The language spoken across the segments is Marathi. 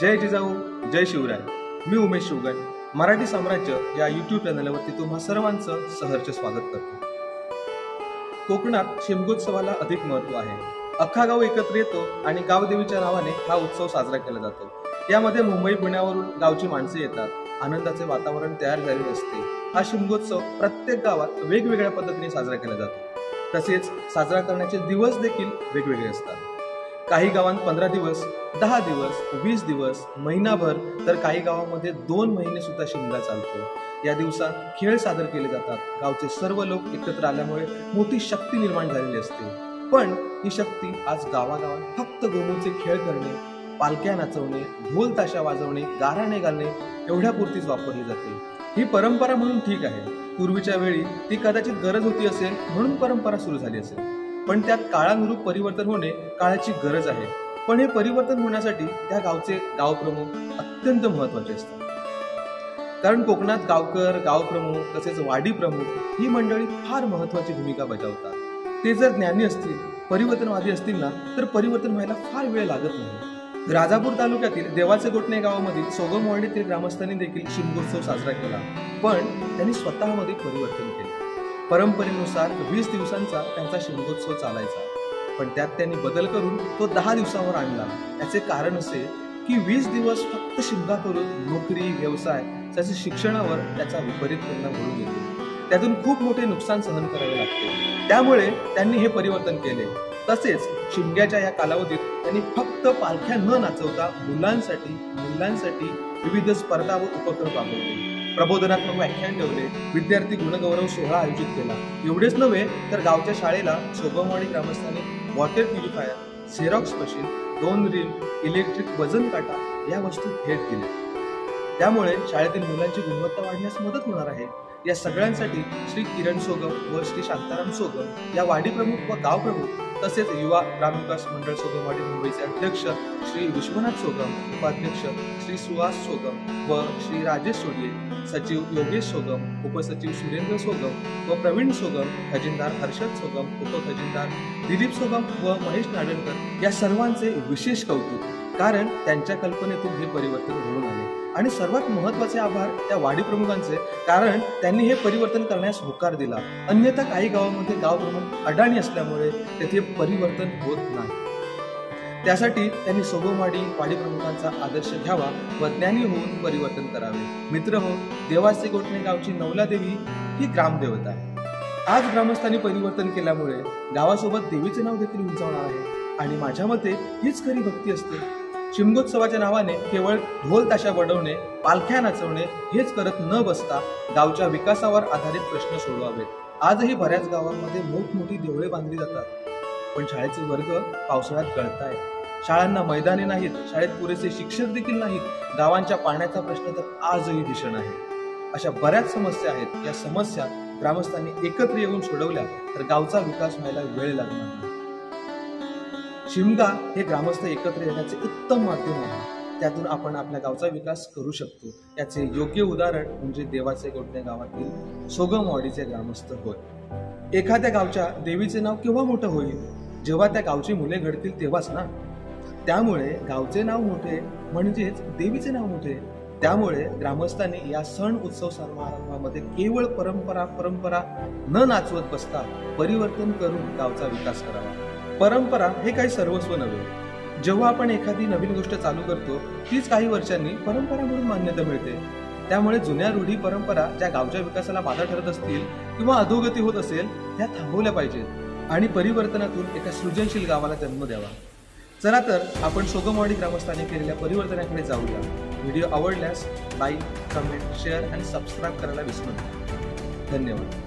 जय जिजाऊ, जय शिवराय. मी उमेश शिवगण मराठी साम्राज्य या यूट्यूब चॅनलवरती तुम्हा सर्वांचं सहर्ष स्वागत करतो. कोकणात शिमगोत्सवाला अधिक महत्त्व आहे. अख्खा गाव एकत्र येतो आणि गावदेवीच्या नावाने हा उत्सव साजरा केला जातो. यामध्ये मुंबई पुण्यावरून गावची माणसे येतात. आनंदाचे वातावरण तयार झालेले असते. हा शिमगोत्सव प्रत्येक गावात वेगवेगळ्या पद्धतीने साजरा केला जातो. तसेच साजरा करण्याचे दिवस देखील वेगवेगळे असतात. काही गावांत 15 दिवस, 10 दिवस, 20 दिवस, महिनाभर, तर काही गावांमध्ये 2 महिने सुद्धा शिमगा चालतो. या दिवसात खेळ सादर केले जातात. गावचे सर्व लोक एकत्र आल्यामुळे मोठी शक्ती निर्माण झालेली असते. पण ही शक्ती आज गावागावात फक्त गोमूचे खेळ करणे, पालख्या नाचवणे, ढोल ताशा वाजवणे, गाराणे घालणे एवढ्यापुरतीच वापरली जाते. ही परंपरा म्हणून ठीक आहे. पूर्वीच्या वेळी ती कदाचित गरज होती असेल म्हणून परंपरा सुरू झाली असेल. पण त्यात काळानुरूप परिवर्तन होणे काळाची गरज आहे. पण हे परिवर्तन होण्यासाठी त्या गावचे गावप्रमुख अत्यंत महत्वाचे असतात. कारण कोकणात गावकर, गावप्रमुख तसेच वाडी प्रमुख ही मंडळी फार महत्वाची भूमिका बजावतात. ते जर ज्ञानी असतील, परिवर्तनवादी असतील ना, तर परिवर्तन व्हायला फार वेळ लागत नाही. राजापूर तालुक्यातील देवाचे गोटणे गावामधील सोगमवाडीतील ग्रामस्थांनी देखील शिमगोत्सव साजरा केला. पण त्यांनी स्वतःमध्ये परिवर्तन केले. परंपरेनुसार 20 दिवसांचा त्यांचा शिमगोत्सव चालायचा. पण त्यात त्यांनी बदल करून तो 10 दिवसांवर आणला. याचे कारण असे की 20 दिवस फक्त शिमगा करून नोकरी, व्यवसाय तसेच शिक्षणावर त्याचा विपरीत परिणाम घडून येतो. त्यातून खूप मोठे नुकसान सहन करावे लागते. त्यामुळे त्यांनी हे परिवर्तन केले. तसेच शिमग्याच्या या कालावधीत त्यांनी फक्त पालख्या न नाचवता मुलांसाठी विविध स्पर्धा व उपक्रम राबवले. प्रबोधनात्मक व्याख्यान ठेवले. विद्यार्थी गुणगौरव सोहळा आयोजित केला. एवढेच नव्हे तर गावच्या शाळेला सोगमवाडी ग्रामस्थांनी water purifier, Xerox machine, 2 reel, electric वजन काटा या वस्तू भेट दिल्या. त्यामुळे शाळेतील मुलांची गुणवत्ता वाढण्यास मदत होणार आहे. या सगळ्यांसाठी श्री किरण सोगम व श्री शांताराम सोगम या वाडी प्रमुख व गाव प्रमुख तसेच युवा ग्रामविकास मंडळ सोगमवाडी मुंबईचे अध्यक्ष श्री विश्वनाथ सोगम, उपाध्यक्ष श्री सुहास सोगम व श्री राजेश सोडिये, सचिव योगेश सोगम, उपसचिव सुरेंद्र सोगम व प्रवीण सोगम, खजिनदार हर्षद सोगम, उपखजिनदार दिलीप सोगम व महेश नाडणकर या सर्वांचे विशेष कौतुक. कारण त्यांच्या कल्पनेतून हे परिवर्तन घडून आले. आणि सर्वात महत्वाचे आभार त्या वाडी प्रमुखांचे, कारण त्यांनी हे परिवर्तन करण्यास होकार दिला. अन्यथा काही गावांमध्ये गाव प्रमुख अडाणी असल्यामुळे तेथे परिवर्तन होत नाही. त्यासाठी त्यांनी सोगमवाडी वाडी प्रमुखांचा आदर्श घ्यावा व ज्ञानी होऊन परिवर्तन करावे. मित्रहो, देवाचे गोटणे गावची नवलादेवी ही ग्रामदेवता आहे. आज ग्रामस्थांनी परिवर्तन केल्यामुळे गावासोबत देवीचे नाव देखील उंचावणार आहे. आणि माझ्या मते हीच खरी भक्ती असते. शिमगोत्सवाच्या नावाने केवळ ढोल ताशा बडवणे, पालख्या नाचवणे हेच करत न बसता गावच्या विकासावर आधारित प्रश्न सोडवावेत. आजही बऱ्याच गावांमध्ये मोठमोठी देवळे बांधली जातात. पण शाळेचे वर्ग पावसाळ्यात गळतायत. शाळांना मैदाने नाहीत. शाळेत पुरेसे शिक्षक देखील नाहीत. गावांच्या पाण्याचा प्रश्न तर आजही भीषण आहे. अशा बऱ्याच समस्या आहेत. या समस्या ग्रामस्थांनी एकत्र येऊन सोडवल्या तर गावचा विकास व्हायला वेळ लागणार नाही. शिमगा हे ग्रामस्थ एकत्र येण्याचे उत्तम माध्यम आहे. त्यातून आपण आपल्या गावचा विकास करू शकतो. याचे योग्य उदाहरण म्हणजे देवाचे गोटणे गावातील सोगमवाडीचे ग्रामस्थ होय. एखाद्या गावच्या देवीचे नाव केव्हा मोठं होईल? जेव्हा त्या गावची मुले घडतील तेव्हाच ना. त्यामुळे गावचे नाव मोठे म्हणजेच देवीचे नाव मोठे. त्यामुळे ग्रामस्थांनी या सण उत्सव समारंभामध्ये केवळ परंपरा न नाचवत बसता परिवर्तन करून गावचा विकास करावा. परंपरा हे काही सर्वस्व नव्हे. जेव्हा आपण एखादी नवीन गोष्ट चालू करतो तीच काही वर्षांनी परंपरा म्हणून मान्यता मिळते. त्यामुळे जुन्या रूढी परंपरा ज्या गावच्या विकासाला बाधा ठरत असतील किंवा अधोगती होत असेल त्या थांबवल्या पाहिजेत आणि परिवर्तनातून एका सृजनशील गावाला जन्म द्यावा. चला तर आपण सोगमवाडी ग्रामस्थांनी केलेल्या परिवर्तनाकडे जाऊया. व्हिडिओ आवडल्यास लाईक, कमेंट, शेअर आणि सबस्क्राईब करायला विसरू नका. धन्यवाद.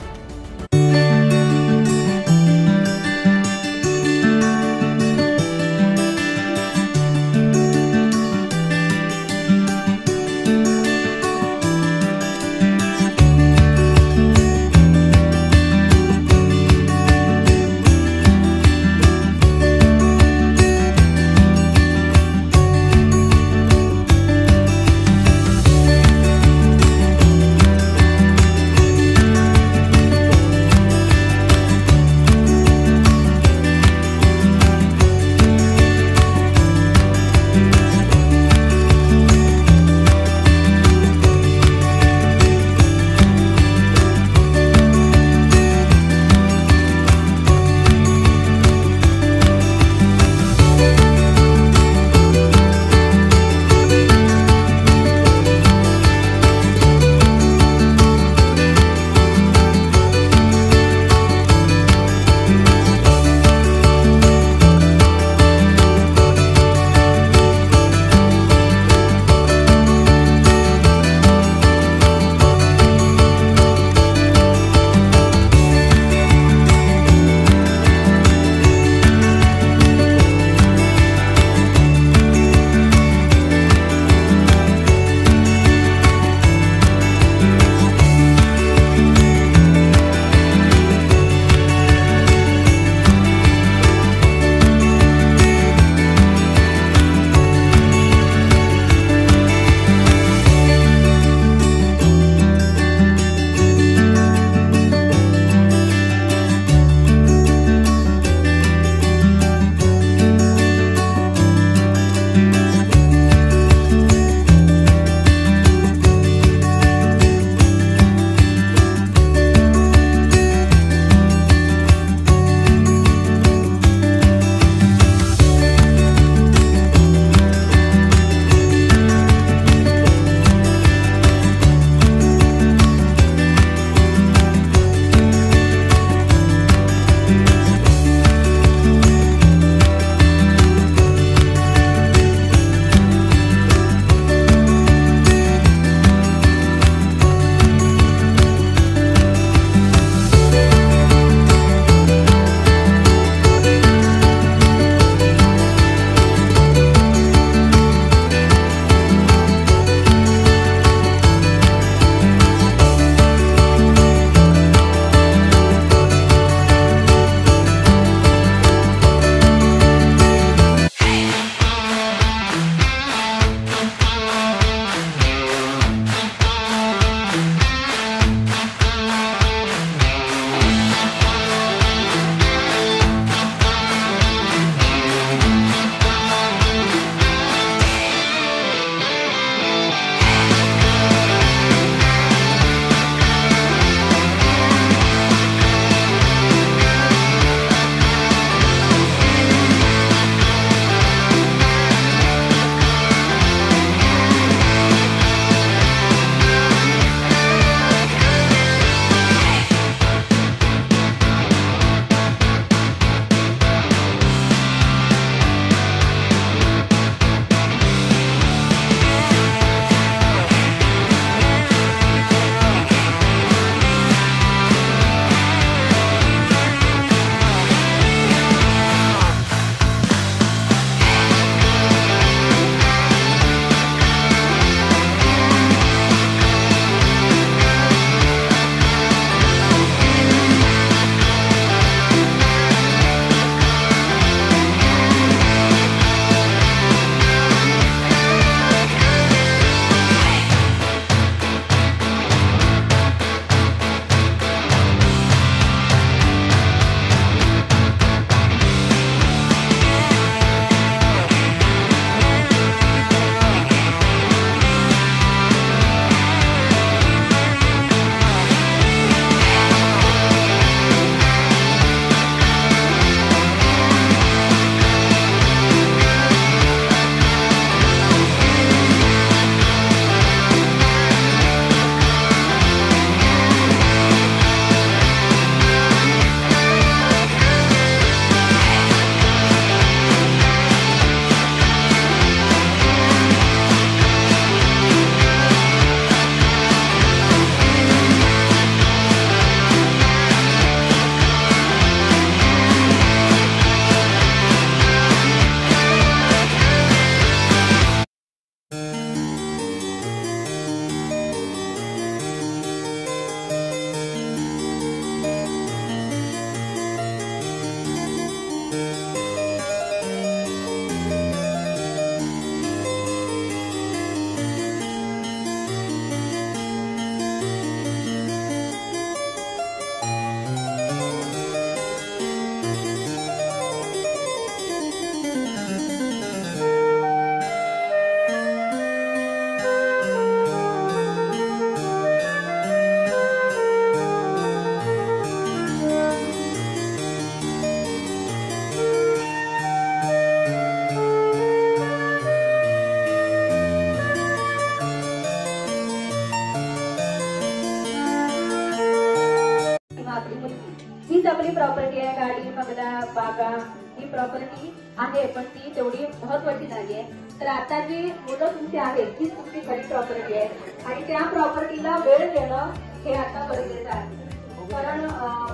आपली प्रॉपर्टी आहे, गाडी, बंगला, बागा, ही प्रॉपर्टी आहे, पण ती तेवढी महत्वाची नाहीये. तर आता जी मुलं तुमची आहेत ती तुमची खरी प्रॉपर्टी आहे आणि त्या प्रॉपर्टीला वेळ देणं हे आता गरजेचं आहे. कारण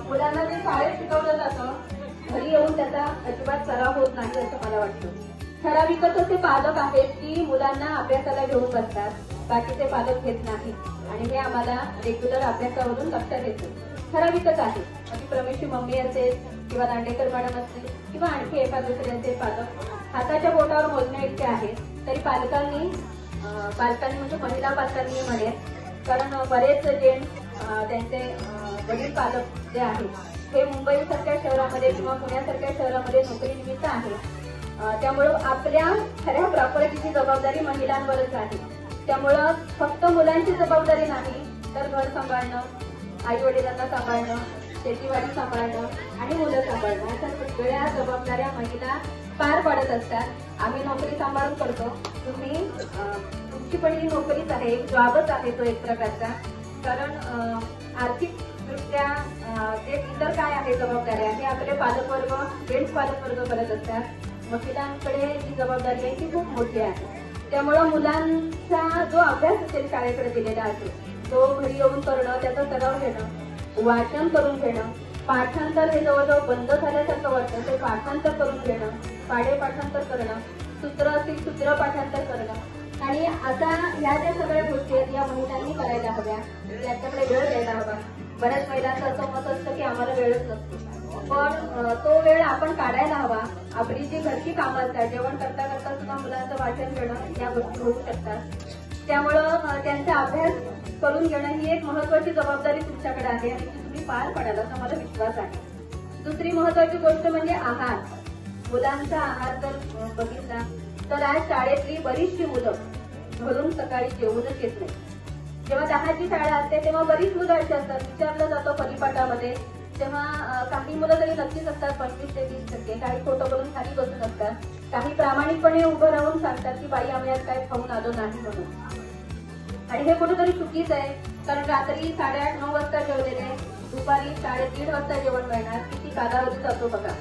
मुलांना जे शाळेत शिकवलं जातं घरी येऊन त्याचा अजिबात सराव होत नाही असं मला वाटतं. ठराविकच असे पालक आहेत की मुलांना अभ्यासाला घेऊन बसतात, बाकीचे पालक घेत नाही आणि हे आम्हाला रेग्युलर अभ्यासावरून लक्षात येतं. ठराविकच आहे, म्हणजे प्रमेशची मम्मी असेल किंवा दांडेकर मॅडम असतील किंवा आणखी एका दुसरे असे पालक हाताच्या बोटावर मोजण्या इतके आहेत. तरी पालकांनी म्हणजे महिला पालकांनी म्हणेल, कारण बरेच जेंट्स त्यांचे वडील पालक जे आहेत हे मुंबईसारख्या शहरामध्ये किंवा पुण्यासारख्या शहरामध्ये नोकरीनिमित्त आहे. त्यामुळं आपल्या खऱ्या प्रॉपर्टीची जबाबदारी महिलांवरच आहे. त्यामुळं फक्त मुलांची जबाबदारी नाही तर घर सांभाळणं, आई वडिलांना सांभाळणं, शेतीवाडी सांभाळणं आणि मुलं सांभाळणं अशा सगळ्या जबाबदाऱ्या महिला पार पाडत असतात. आम्ही नोकरी सांभाळून करतो, तुमची पण ही नोकरीच आहे, जॉबच आहे तो एक प्रकारचा. कारण आर्थिकदृष्ट्या जे इतर काय आहे जबाबदाऱ्या हे आपले पालकवर्ग, जेंट्स पालकवर्ग करत असतात. महिलांकडे जी जबाबदारी आहे ती खूप मोठी आहे. त्यामुळं मुलांचा जो अभ्यास असेल शाळेकडे दिलेला असेल तो घरी येऊन करणं, त्याचा सराव घेणं, वाचन करून घेणं, पाठांतर हे जवळजवळ बंद झाल्यासारखं वाटतं ते पाठांतर करून घेणं, पाढे पाठांतर करणं, सूत्र असतील सूत्र पाठांतर करणं आणि आता ह्या ज्या सगळ्या गोष्टी आहेत या महिलांनी करायला हव्या, त्याच्याकडे वेळ द्यायला हवा. बऱ्याच महिलांचं असं मत असतं की आम्हाला वेळच नसतो, पण तो वेळ आपण काढायला हवा. आपली जी घरची कामं असतात, जेवण करता करता सुद्धा मुलांचं वाचन घेणं या गोष्टी होऊ शकतात. त्यामुळं त्यांचा अभ्यास करून घेणं ही एक महत्वाची जबाबदारी तुमच्याकडे आहे आणि ती तुम्ही पार पडाल असा मला विश्वास आहे. दुसरी महत्वाची गोष्ट म्हणजे आहार. मुलांचा आहार जर बघितला तर आज शाळेतली बरीचशी मुलं घरून सकाळी जेवूनच येत नाही. जेव्हा 10ची शाळा असते तेव्हा बरीच मुलं अशी असतात, विचारलं जातं परिपाठामध्ये, तेव्हा काही मुलं तरी नक्कीच असतात 25 ते 30%, काही खोटं करून खाली बसून असतात, काही प्रामाणिकपणे उभं राहून सांगतात की बाई आम्ही आज काय खाऊन आलो नाही म्हणून. आणि हे कुठेतरी चुकीचं आहे, कारण रात्री 8:30-9 वाजता जेवलेले दुपारी 3:30 वाजता जेवण मिळणार, किती कालावधी जातो बघा.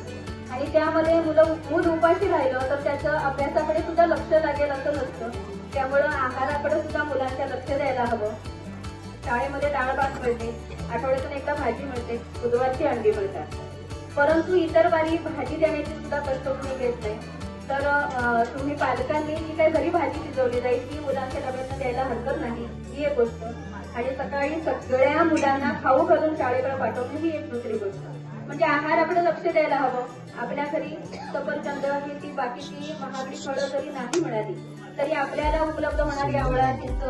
आणि त्यामध्ये मुलं मूल उपाशी राहिलं तर त्याचं अभ्यासाकडे सुद्धा लक्ष लागेल असं नसतं. त्यामुळं आहाराकडे सुद्धा मुलांच्या लक्ष द्यायला हवं. शाळेमध्ये डाळ भात मिळते, आठवड्यातून एकदा भाजी मिळते, बुधवारची अंडी मिळतात, परंतु इतर वारी भाजी देण्याची सुद्धा कष्ट तुम्ही घेत नाही. तर तुम्ही पालकांनी जी काही घरी भाजी शिजवली जाईल ती मुलांच्या डब्यात द्यायला हरकत नाही, ही एक गोष्ट. आणि सकाळी सगळ्या मुलांना खाऊ घालून शाळेकडे पाठवणं ही एक दुसरी गोष्ट. म्हणजे आहाराकडे लक्ष द्यायला हवं. आपल्या घरी सफरचंद ही ती बाकीची महागडी फळं जरी नाही मिळाली तरी आपल्याला उपलब्ध होणारी आवळा, चिंच,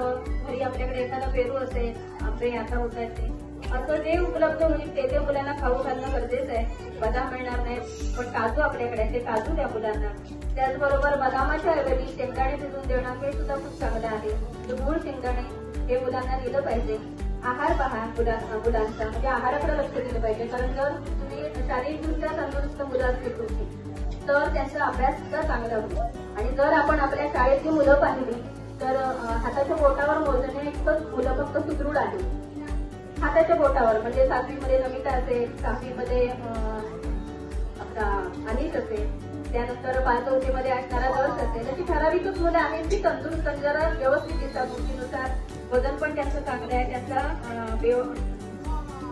घरी आपल्याकडे एखादा पेरू असेल, आंबे आता होत आहेत, असं जे उपलब्ध होईल ते मुलांना खाऊ घालणं गरजेचं आहे. बदाम मिळणार नाहीत पण काजू आपल्याकडे ते काजू द्या मुलांना. त्याचबरोबर बदामाच्या ऐवजी शेंगदाणे भिजवून देणं हे सुद्धा खूप चांगलं आहे. गूळ शेंगदाणे हे मुलांना दिलं पाहिजे. आहार पहा मुलांचा, म्हणजे आहाराकडे लक्ष दिलं पाहिजे. कारण जर तुम्ही शारीरिकदृष्ट्या तंदुरुस्त मुलं असतील तुमची तर त्यांचा अभ्यास सुद्धा चांगला होतो. आणि जर आपण आपल्या शाळेतली मुलं पाहिली तर हाताच्या बोटावर मोजणे इतकंच मुलं फक्त सुदृढ आहेत. हाताच्या बोटावर म्हणजे 7वीमध्ये नमिता असेल, 6वीमध्ये आपला अनिश असेल, त्यानंतर 5वीमध्ये असणारा दर्श असेल, अशी ठराविकच मुलं आहेत ती तंदुरुस्त जरा व्यवस्थित दिसतात. उंचीनुसार वजन पण त्यांचं चांगलं आहे, त्यांचा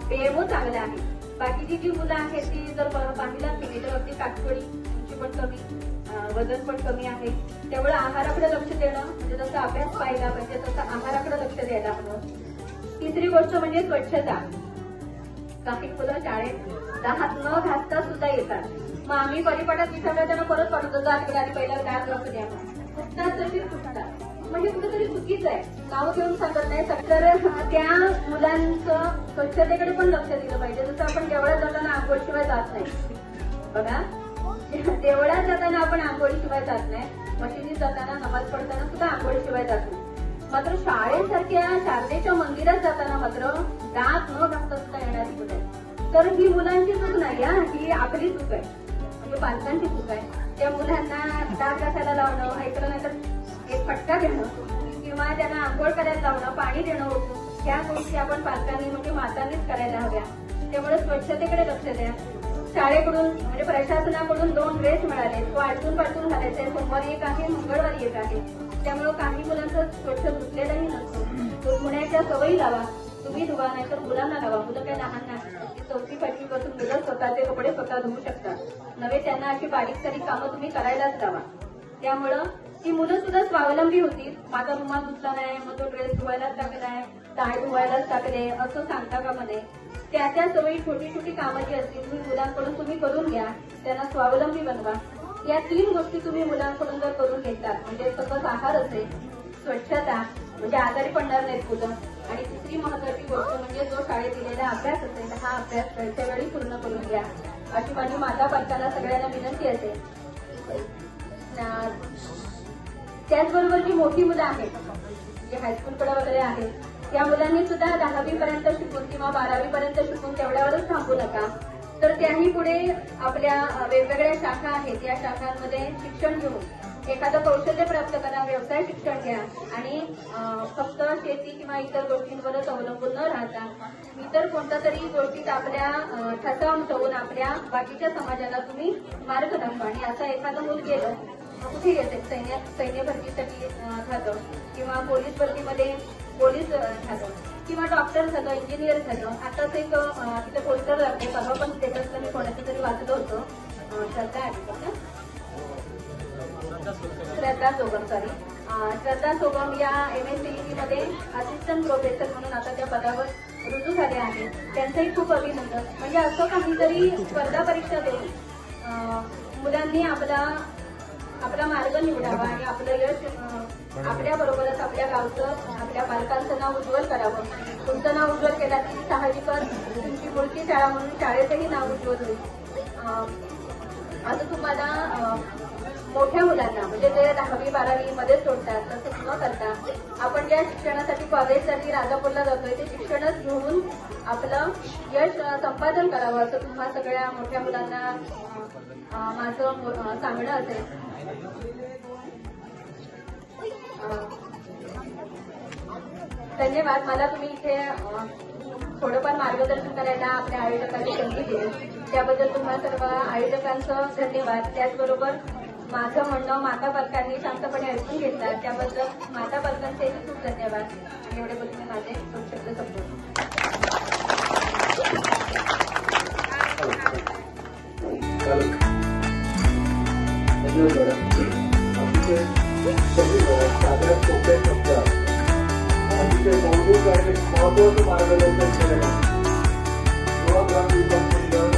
पेयमो चांगला आहे. बाकीची जी मुलं आहेत ती जर पाहिला तुम्ही तर अगदी काटकोळी, उंची पण कमी, वजन पण कमी आहे. त्यामुळे आहाराकडे लक्ष देणं, म्हणजे जसं अभ्यास पाहिला पाहिजे तसं आहाराकडे लक्ष द्यायला हवं. तिसरी गोष्ट म्हणजे स्वच्छता. काही मुलं शाळेत दात न घासता सुद्धा येतात, मग आम्ही परिपाठात विचारलं त्यांना परत पाठवतो, आधी पहिला दात घासून द्या. फुटतात तशी फुटतात, म्हणजे कुठेतरी चुकीचं आहे. नाव घेऊन सांगत नाही. तर त्या मुलांचं स्वच्छतेकडे पण लक्ष दिलं पाहिजे. जसं आपण देवळात जाताना आंघोळशिवाय जात नाही बघा, देवळात जाताना आपण आंघोळीशिवाय जात नाही, मशिदीत जाताना नमाज पडताना सुद्धा आंघोळीशिवाय जात नाही. मात्र शाळेसारख्या शारदेच्या मंदिरात जाताना मात्र दात न घासता सुद्धा येणारी चूक आहे. तर ही मुलांची चूक नाही, ही आपली चूक आहे, म्हणजे पालकांची चूक आहे. त्या मुलांना दात घासायला लावणं, ऐकलं नाही तर एक फटका देणं किंवा त्यांना आंघोळ करायला लावणं, पाणी देणं होतं, ह्या गोष्टी आपण पालकांनी म्हणजे मातांनीच करायला हव्या. त्यामुळे स्वच्छतेकडे लक्ष द्या. शाळेकडून म्हणजे प्रशासनाकडून 2 ड्रेस मिळाले. तो आटून पाटून घालायचा आहे. सोमवारी एक आहे, मंगळवारी एक आहे. त्यामुळे काही मुलांचं स्वच्छ धुतलेलंही नसतो. तो धुण्याच्या सवयी लावा. तुम्ही धुवा, नाही तर मुलांना लावा. मुलं काही लहान नाही. 4थी 5वी पासून मुलं स्वतःचे कपडे स्वतः धुवू शकतात. नव्हे त्यांना अशी बारीक सारीक कामं तुम्ही करायलाच लावा. त्यामुळं ती मुलं सुद्धा स्वावलंबी होतील. माझा रुमाल धुतला नाही, मग तो ड्रेस धुवायलाच टाकलाय, टाय धुवायलाच टाकले, असं सांगता का म्हणे. त्या सवयी छोटी छोटी कामं जी असतील तुम्ही मुलांकडून तुम्ही करून घ्या. त्यांना स्वावलंबी बनवा. या 3 गोष्टी तुम्ही मुलांकडून जर करून घेतात, म्हणजे सकस आहार असेल, स्वच्छता म्हणजे आजारी पडणार नाहीत मुलं, आणि तिसरी महत्वाची गोष्ट म्हणजे जो शाळेत दिलेला अभ्यास असेल हा अभ्यास वेळच्या वेळी पूर्ण करून घ्या, अशी माझी माता पालकांना सगळ्यांना विनंती असेल. त्याचबरोबर जी मोठी मुलं आहेत, जे हायस्कूलकडे वगैरे आहेत, त्या मुलांनी सुद्धा 10वी पर्यंत शिकून किंवा 12वी पर्यंत शिकून तेवढ्यावरच थांबू नका. तर त्याही पुढे आपल्या वेगवेगळ्या शाखा आहेत, या शाखांमध्ये शिक्षण घेऊन एखादं कौशल्य प्राप्त करा, व्यवसाय शिक्षण घ्या, आणि फक्त शेती किंवा इतर गोष्टींवरच अवलंबून न राहता इतर कोणत्या तरी गोष्टीत आपल्या ठसा उमटवून आपल्या बाकीच्या समाजाला तुम्ही मार्ग दाखवा. आणि असं एखादं मूल गेलं कुठे येते, सैन्य भरतीसाठी झालं, किंवा पोलीस भरतीमध्ये पोलीस झालं, किंवा डॉक्टर झालं, इंजिनियर झालं. आताच एक तिथे पोस्टर लागते, परवा पण स्टेटसला मी कोणाचं तरी वाचलं होतं, श्रद्धा सोगम या MSCET मध्ये असिस्टंट प्रोफेसर म्हणून आता त्या पदावर रुजू झाले आहेत. त्यांचंही खूप अभिनंदन. म्हणजे असं काहीतरी स्पर्धा परीक्षा देऊन मुलांनी आपला मार्ग निवडावा आणि आपलं यश आपल्या बरोबरच आपल्या गावचं, आपल्या पालकांचं नाव उज्ज्वल करावं. तुमचं नाव उज्ज्वल केलं की साहजिकच तुमची मुलगी शाळा म्हणून शाळेचंही नाव उज्ज्वल होईल. असं तुम्हाला मोठ्या मुलांना म्हणजे जे 10वी 12वी मध्ये सोडतात तसं न करता आपण ज्या शिक्षणासाठी कॉलेजसाठी राजापूरला जातोय ते शिक्षणच घेऊन आपलं यश संपादन करावं, असं तुम्हा सगळ्या मोठ्या मुलांना माझं सांगणं असेल. धन्यवाद. मला तुम्ही इथे थोडंफार मार्गदर्शन करायला आपल्या आयोजकांनी संधी दिली, त्याबद्दल तुम्हा सर्व आयोजकांचं धन्यवाद. त्याचबरोबर माझं म्हणणं माता पालकांनी शांतपणे ऐकून घेतलं, त्याबद्दल माता पालकांचेही खूप धन्यवाद. आणि एवढे बोलून मी माझे 2 शब्द संपवतो. साधारण सोप्या शब्दात अतिशय मौलिक आणि महत्वाचं मार्गदर्शन केलं ग्राम विकास मंडळ